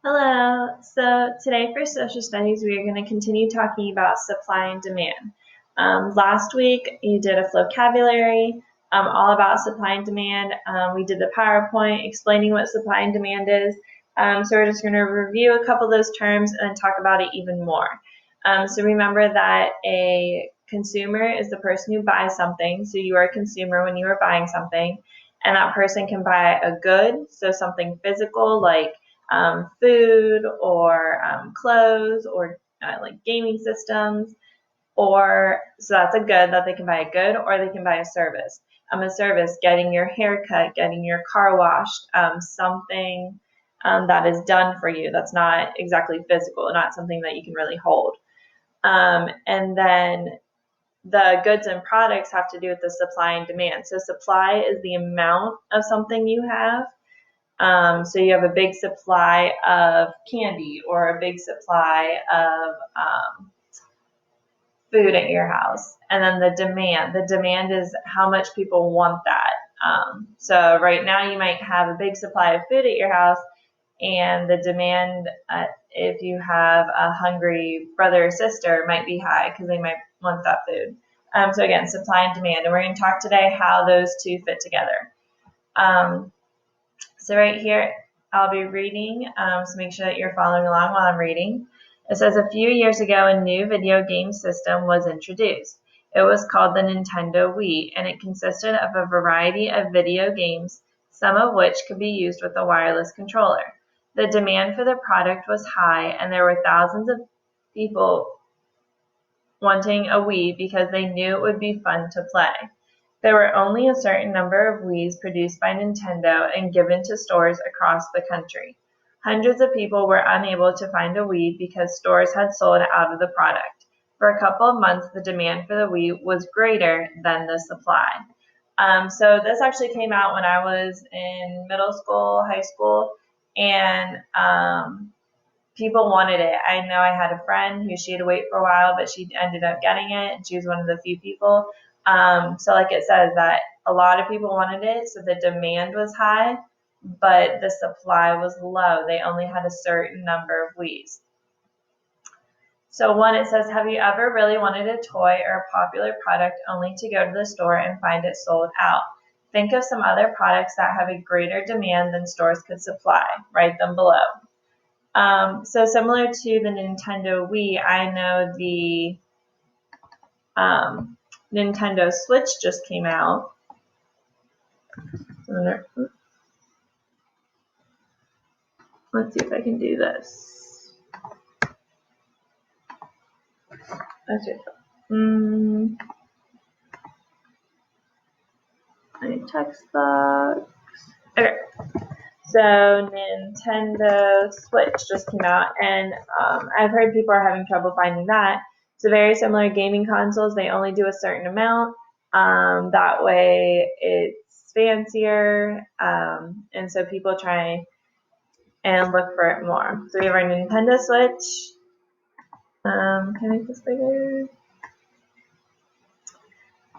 Hello. So today for social studies, we are going to continue talking about supply and demand. Last week, you did a vocabulary all about supply and demand. We did the PowerPoint explaining what supply and demand is. So we're just going to review a couple of those terms and then talk about it even more. So remember that a consumer is the person who buys something. So you are a consumer when you are buying something. And that person can buy a good, so something physical like food or clothes or like gaming systems, or so that's a good that they can buy a good, or they can buy a service. A service, getting your hair cut, getting your car washed, something that is done for you that's not exactly physical, not something that you can really hold. And then the goods and products have to do with the supply and demand. So supply is the amount of something you have. So you have a big supply of candy or a big supply of food at your house. And then the demand is how much people want that. So right now you might have a big supply of food at your house, and the demand, if you have a hungry brother or sister, might be high because they might want that food. So again, supply and demand. And we're going to talk today how those two fit together. So right here, I'll be reading, so make sure that you're following along while I'm reading. It says, a few years ago, a new video game system was introduced. It was called the Nintendo Wii, and it consisted of a variety of video games, some of which could be used with a wireless controller. The demand for the product was high, and there were thousands of people wanting a Wii because they knew it would be fun to play. There were only a certain number of Wiis produced by Nintendo and given to stores across the country. Hundreds of people were unable to find a Wii because stores had sold out of the product. For a couple of months, the demand for the Wii was greater than the supply. So this actually came out when I was in middle school, high school, and people wanted it. I know I had a friend who she had to wait for a while, but she ended up getting it, and she was one of the few people. So like it says that a lot of people wanted it, so the demand was high, but the supply was low. They only had a certain number of Wiis. So one, it says, have you ever really wanted a toy or a popular product only to go to the store and find it sold out? Think of some other products that have a greater demand than stores could supply. Write them below. So similar to the Nintendo Wii, I know the Nintendo Switch just came out. Let's see if I can do this. I text box. Okay. So Nintendo Switch just came out, and I've heard people are having trouble finding that. So very similar gaming consoles, they only do a certain amount. That way it's fancier, and so people try and look for it more. So we have our Nintendo Switch. Can I make this bigger?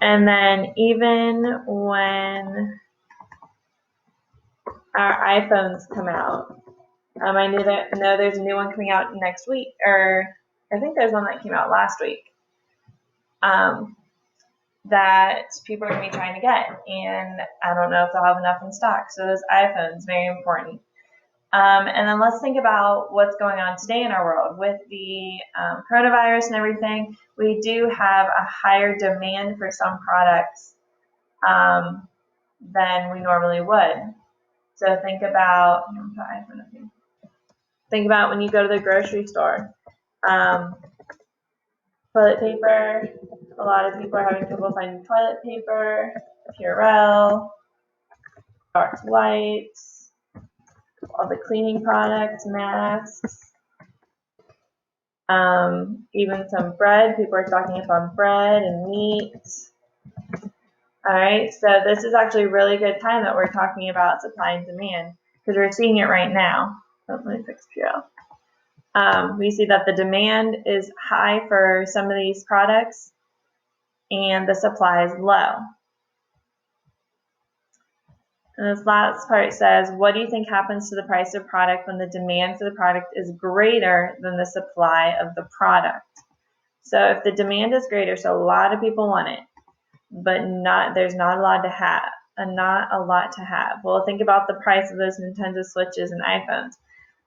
And then even when our iPhones come out, I know there's a new one coming out next week, or I think there's one that came out last week, that people are going to be trying to get, and I don't know if they'll have enough in stock. So those iPhones, very important. And then let's think about what's going on today in our world. With the coronavirus and everything, we do have a higher demand for some products than we normally would. So think about when you go to the grocery store. Toilet paper. A lot of people are having trouble finding toilet paper, Purell, dark whites, all the cleaning products, masks, even some bread. People are stocking up on bread and meat. All right, so this is actually a really good time that we're talking about supply and demand, because we're seeing it right now. Let me fix Purell. We see that the demand is high for some of these products and the supply is low. And this last part says, what do you think happens to the price of product when the demand for the product is greater than the supply of the product? So if the demand is greater, so a lot of people want it, but there's not a lot to have, not a lot to have. Well, think about the price of those Nintendo Switches and iPhones.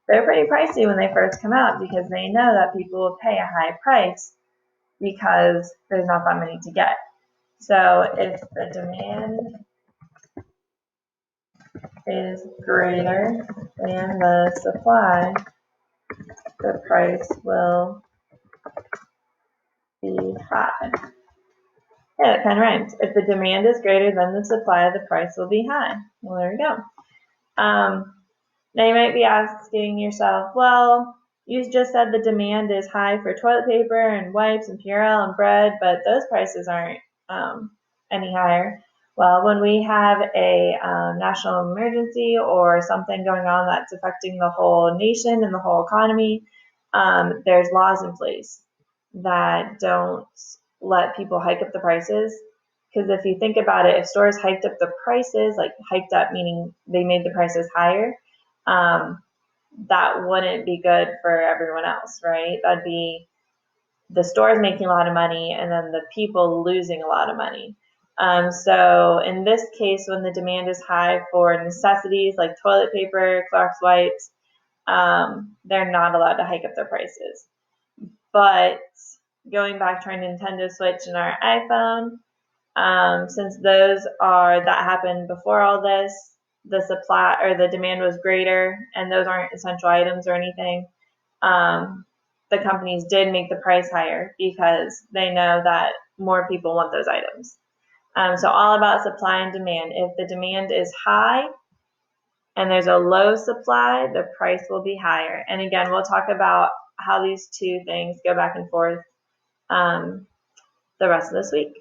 They're pretty pricey when they first come out because they know that people will pay a high price because there's not that many to get. So if the demand is greater than the supply, the price will be high. Yeah, that kind of rhymes. If the demand is greater than the supply, the price will be high. Well, there we go. Now you might be asking yourself, well, you just said the demand is high for toilet paper and wipes and Purell and bread, but those prices aren't any higher. Well, when we have a national emergency or something going on that's affecting the whole nation and the whole economy, there's laws in place that don't let people hike up the prices. Because if you think about it, if stores hiked up the prices, like hiked up meaning they made the prices higher, that wouldn't be good for everyone else, right? That'd be the stores making a lot of money and then the people losing a lot of money. So in this case, when the demand is high for necessities like toilet paper, Clorox wipes, they're not allowed to hike up their prices. But going back to our Nintendo Switch and our iPhone, since that happened before all this, the supply or the demand was greater, and those aren't essential items or anything. The companies did make the price higher because they know that more people want those items. So all about supply and demand. If the demand is high and there's a low supply, the price will be higher. And again, we'll talk about how these two things go back and forth the rest of this week.